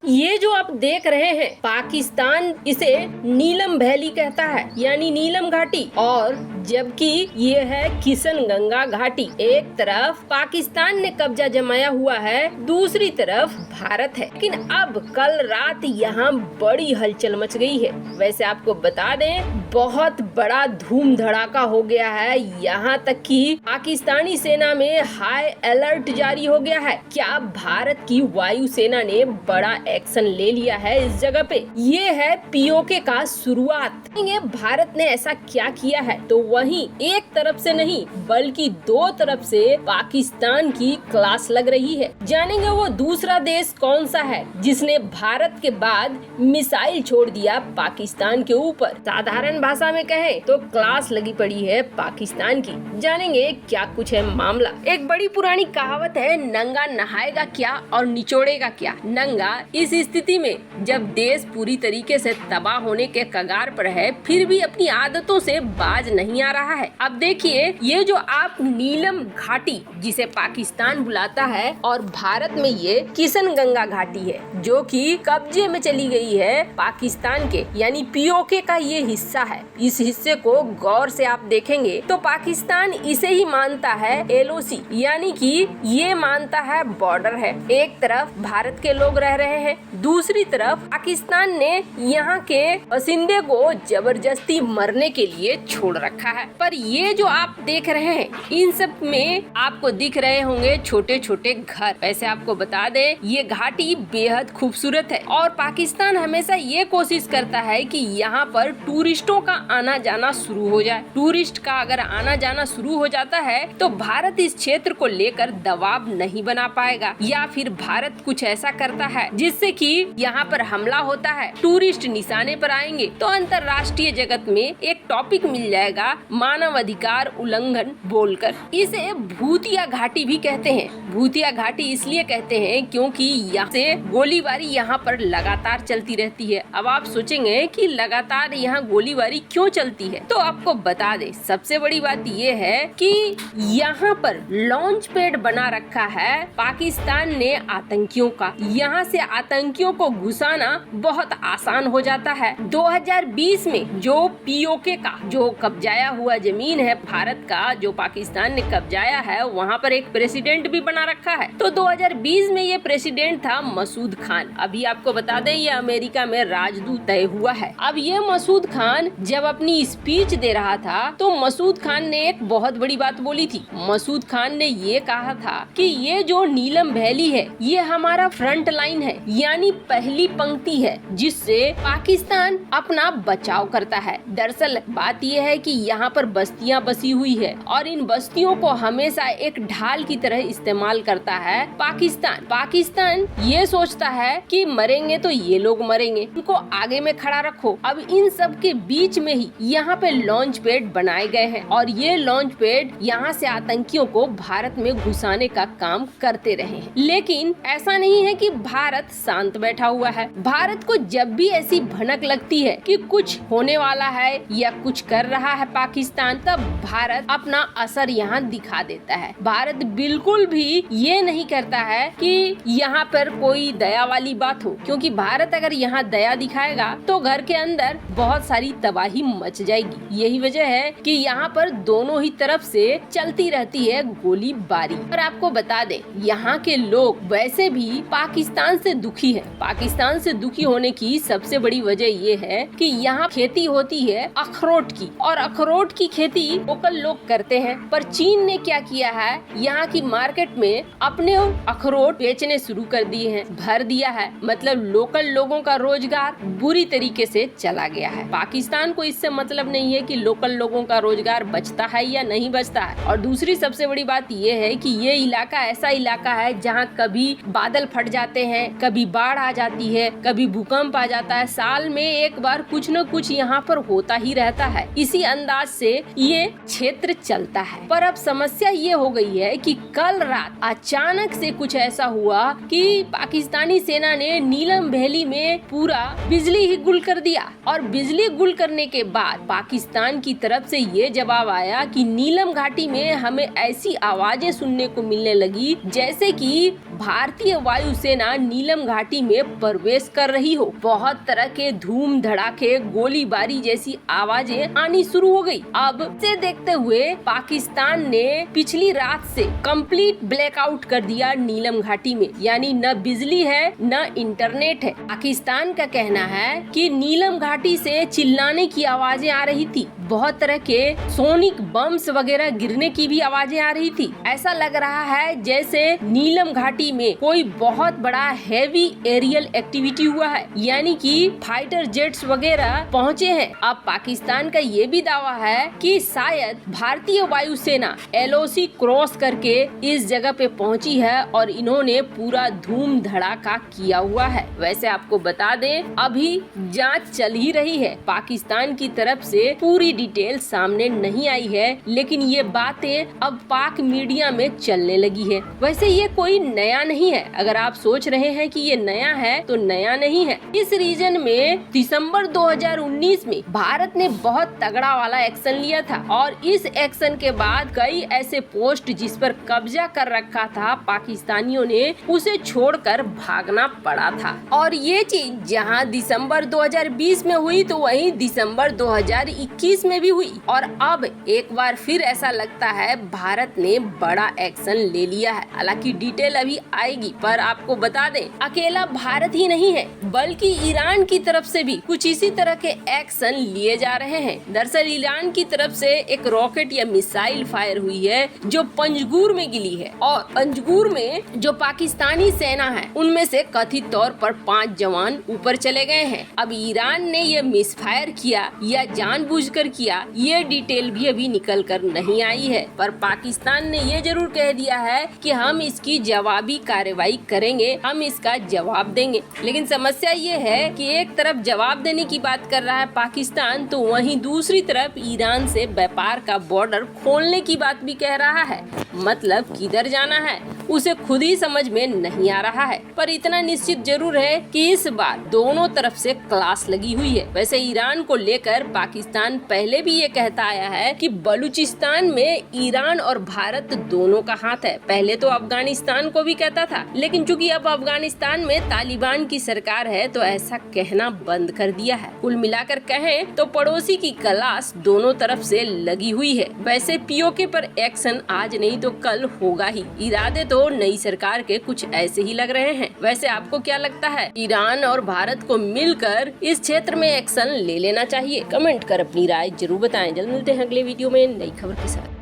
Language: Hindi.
ये जो आप देख रहे हैं, पाकिस्तान इसे नीलम वैली कहता है, यानी नीलम घाटी, और जबकि ये है किशनगंगा घाटी। एक तरफ पाकिस्तान ने कब्जा जमाया हुआ है, दूसरी तरफ भारत है। लेकिन अब कल रात यहाँ बड़ी हलचल मच गई है। वैसे आपको बता दें, बहुत बड़ा धूम धड़ाका हो गया है, यहाँ तक कि पाकिस्तानी सेना में हाई अलर्ट जारी हो गया है। क्या भारत की वायुसेना ने बड़ा एक्शन ले लिया है इस जगह पे? ये है पीओके का शुरुआत। भारत ने ऐसा क्या किया है? तो वहीं एक तरफ से नहीं बल्कि दो तरफ से पाकिस्तान की क्लास लग रही है। जानेंगे वो दूसरा देश कौन सा है जिसने भारत के बाद मिसाइल छोड़ दिया पाकिस्तान के ऊपर। साधारण भाषा में कहें तो क्लास लगी पड़ी है पाकिस्तान की। जानेंगे क्या कुछ है मामला। एक बड़ी पुरानी कहावत है, नंगा नहाएगा क्या और निचोड़ेगा क्या। नंगा इस स्थिति में जब देश पूरी तरीके से तबाह होने के कगार पर है, फिर भी अपनी आदतों से बाज नहीं आ रहा है। अब देखिए, ये जो आप नीलम घाटी जिसे पाकिस्तान बुलाता है और भारत में ये किशनगंगा घाटी है जो कि कब्जे में चली गई है पाकिस्तान के, यानी पीओके का ये हिस्सा है। इस हिस्से को गौर से आप देखेंगे तो पाकिस्तान इसे ही मानता है एलओसी, यानी कि ये मानता है बॉर्डर है। एक तरफ भारत के लोग रह रहे हैं, दूसरी तरफ पाकिस्तान ने यहाँ के बासिंदे को जबरदस्ती मरने के लिए छोड़ रखा है। पर ये जो आप देख रहे हैं, इन सब में आपको दिख रहे होंगे छोटे छोटे घर। वैसे आपको बता दें, ये घाटी बेहद खूबसूरत है और पाकिस्तान हमेशा ये कोशिश करता है कि यहाँ पर टूरिस्टों का आना जाना शुरू हो जाए। टूरिस्ट का अगर आना जाना शुरू हो जाता है तो भारत इस क्षेत्र को लेकर दबाव नहीं बना पाएगा, या फिर भारत कुछ ऐसा करता है जिससे कि यहाँ पर हमला होता है, टूरिस्ट निशाने पर आएंगे तो अंतर्राष्ट्रीय जगत में एक टॉपिक मिल जाएगा, मानव अधिकार उल्लंघन बोलकर। इसे भूतिया घाटी भी कहते हैं। भूतिया घाटी इसलिए कहते हैं क्योंकि यहाँ से गोलीबारी यहाँ पर लगातार चलती रहती है। अब आप सोचेंगे कि लगातार यहाँ गोलीबारी क्यों चलती है, तो आपको बता दे, सबसे बड़ी बात ये है कि यहाँ पर लॉन्च पैड बना रखा है पाकिस्तान ने आतंकियों का। यहाँ से आतंकियों को घुसाना बहुत आसान हो जाता है। 2020 में जो पीओके का जो कब्जाया हुआ जमीन है भारत का, जो पाकिस्तान ने कब्जाया है, वहाँ पर एक प्रेसिडेंट भी बना रखा है। तो 2020 में ये प्रेसिडेंट था मसूद खान। अभी आपको बता दें, ये अमेरिका में राजदूत तय हुआ है। अब ये मसूद खान जब अपनी स्पीच दे रहा था तो मसूद खान ने एक बहुत बड़ी बात बोली थी। मसूद खान ने ये कहा था कि ये जो नीलम वैली है ये हमारा फ्रंट लाइन है, यानी पहली पंक्ति है जिससे पाकिस्तान अपना बचाव करता है। दरअसल बात यह है कि यहाँ पर बस्तियाँ बसी हुई है और इन बस्तियों को हमेशा एक ढाल की तरह इस्तेमाल करता है पाकिस्तान। पाकिस्तान ये सोचता है कि मरेंगे तो ये लोग मरेंगे, इनको आगे में खड़ा रखो। अब इन सब के बीच में ही यहाँ पे लॉन्च पैड बनाए गए हैं और ये लॉन्च पैड यहाँ से आतंकियों को भारत में घुसाने का काम करते रहे हैं। लेकिन ऐसा नहीं है कि भारत शांत बैठा हुआ है। भारत को जब भी ऐसी भनक लगती है कि कुछ होने वाला है या कुछ कर रहा है पाकिस्तान, तब भारत अपना असर यहाँ दिखा देता है। भारत बिल्कुल भी ये नहीं करता है कि यहाँ पर कोई दया वाली बात हो, क्योंकि भारत अगर यहाँ दया दिखाएगा तो घर के अंदर बहुत सारी तबाही मच जाएगी। यही वजह है कि यहाँ पर दोनों ही तरफ से चलती रहती है गोलीबारी। और आपको बता दें, यहाँ के लोग वैसे भी पाकिस्तान से दुखी है। पाकिस्तान से दुखी होने की सबसे बड़ी वजह ये है कि यहाँ खेती होती है अखरोट की, और अखरोट की खेती लोकल लोग करते हैं। पर चीन ने क्या किया है, यहाँ की मार्केट में अपने अखरोट बेचने शुरू कर दिए हैं, भर दिया है। मतलब लोकल लोगों का रोजगार बुरी तरीके से चला गया है। पाकिस्तान को इससे मतलब नहीं है कि लोकल लोगों का रोजगार बचता है या नहीं बचता है। और दूसरी सबसे बड़ी बात ये है कि ये इलाका ऐसा इलाका है जहाँ कभी बादल फट जाते हैं, कभी बाढ़ आ जाती है, कभी भूकंप आ जाता है। साल में एक बार कुछ न कुछ यहाँ पर होता ही रहता है। इसी अंदाज से ये क्षेत्र चलता है। पर अब समस्या ये हो गई है कि कल रात अचानक से कुछ ऐसा हुआ कि पाकिस्तानी सेना ने नीलम वैली में पूरा बिजली ही गुल कर दिया। और बिजली गुल करने के बाद पाकिस्तान की तरफ से ये जवाब आया कि नीलम घाटी में हमें ऐसी आवाजें सुनने को मिलने लगी जैसे कि भारतीय वायुसेना नीलम घाटी में प्रवेश कर रही हो। बहुत तरह के धूम धड़ाके, गोलीबारी जैसी आवाजें आनी शुरू हो गई। अब से देखते हुए पाकिस्तान ने पिछली रात से कंप्लीट ब्लैकआउट कर दिया नीलम घाटी में, यानी न बिजली है न इंटरनेट है। पाकिस्तान का कहना है कि नीलम घाटी से चिल्लाने की आवाजें आ रही थी, बहुत तरह के सोनिक बम्स वगैरह गिरने की भी आवाजें आ रही थी। ऐसा लग रहा है जैसे नीलम घाटी में कोई बहुत बड़ा हैवी एरियल एक्टिविटी हुआ है, यानी कि फाइटर जेट्स वगैरह पहुंचे हैं। अब पाकिस्तान का ये भी दावा है कि शायद भारतीय वायुसेना LOC क्रॉस करके इस जगह पे पहुंची है और इन्होंने पूरा धूम धड़ाका किया हुआ है। वैसे आपको बता दें, अभी जांच चल ही रही है। पाकिस्तान की तरफ से पूरी डिटेल सामने नहीं आई है, लेकिन ये बातें अब पाक मीडिया में चलने लगी है। वैसे ये कोई नया नहीं है। अगर आप सोच रहे हैं कि ये नया है तो नया नहीं है। इस रीजन में दिसंबर 2019 में भारत ने बहुत तगड़ा वाला एक्शन लिया था और इस एक्शन के बाद कई ऐसे पोस्ट जिस पर कब्जा कर रखा था पाकिस्तानियों ने, उसे छोड़कर भागना पड़ा था। और ये चीज जहां दिसंबर 2020 में हुई तो वहीं दिसंबर 2021 में भी हुई। और अब एक बार फिर ऐसा लगता है भारत ने बड़ा एक्शन ले लिया है। हालांकि डिटेल अभी आएगी, पर आपको बता दें अकेला भारत ही नहीं है, बल्कि ईरान की तरफ से भी कुछ इसी तरह के एक्शन लिए जा रहे हैं। दरअसल ईरान की तरफ से एक रॉकेट या मिसाइल फायर हुई है जो पंजगुर में गिरी है, और पंजगुर में जो पाकिस्तानी सेना है उनमें से कथित तौर पर 5 जवान ऊपर चले गए हैं। अब ईरान ने ये मिसफायर किया या जानबूझकर किया, ये डिटेल भी अभी निकल कर नहीं आई है, पर पाकिस्तान ने ये जरूर कह दिया है कि हम इसकी जवाबी कार्रवाई करेंगे, हम इसका जवाब देंगे। लेकिन समस्या ये है कि एक तरफ जवाब देने की बात कर रहा है पाकिस्तान, तो वहीं दूसरी तरफ ईरान से व्यापार का बॉर्डर खोलने की बात भी कह रहा है। मतलब किधर जाना है उसे खुद ही समझ में नहीं आ रहा है। पर इतना निश्चित जरूर है कि इस बार दोनों तरफ से क्लास लगी हुई है। वैसे ईरान को लेकर पाकिस्तान पहले भी ये कहता आया है कि बलूचिस्तान में ईरान और भारत दोनों का हाथ है। पहले तो अफगानिस्तान को भी कहता था, लेकिन चूंकि अब अफगानिस्तान में तालिबान की सरकार है तो ऐसा कहना बंद कर दिया है। कुल मिलाकर कहें तो पड़ोसी की क्लास दोनों तरफ से लगी हुई है। वैसे POK पर एक्शन आज नहीं तो कल होगा ही। इरादे तो नई सरकार के कुछ ऐसे ही लग रहे हैं। वैसे आपको क्या लगता है, ईरान और भारत को मिलकर इस क्षेत्र में एक्शन ले लेना चाहिए? कमेंट कर अपनी राय जरूर बताएं। जल्द मिलते हैं अगले वीडियो में नई खबर के साथ।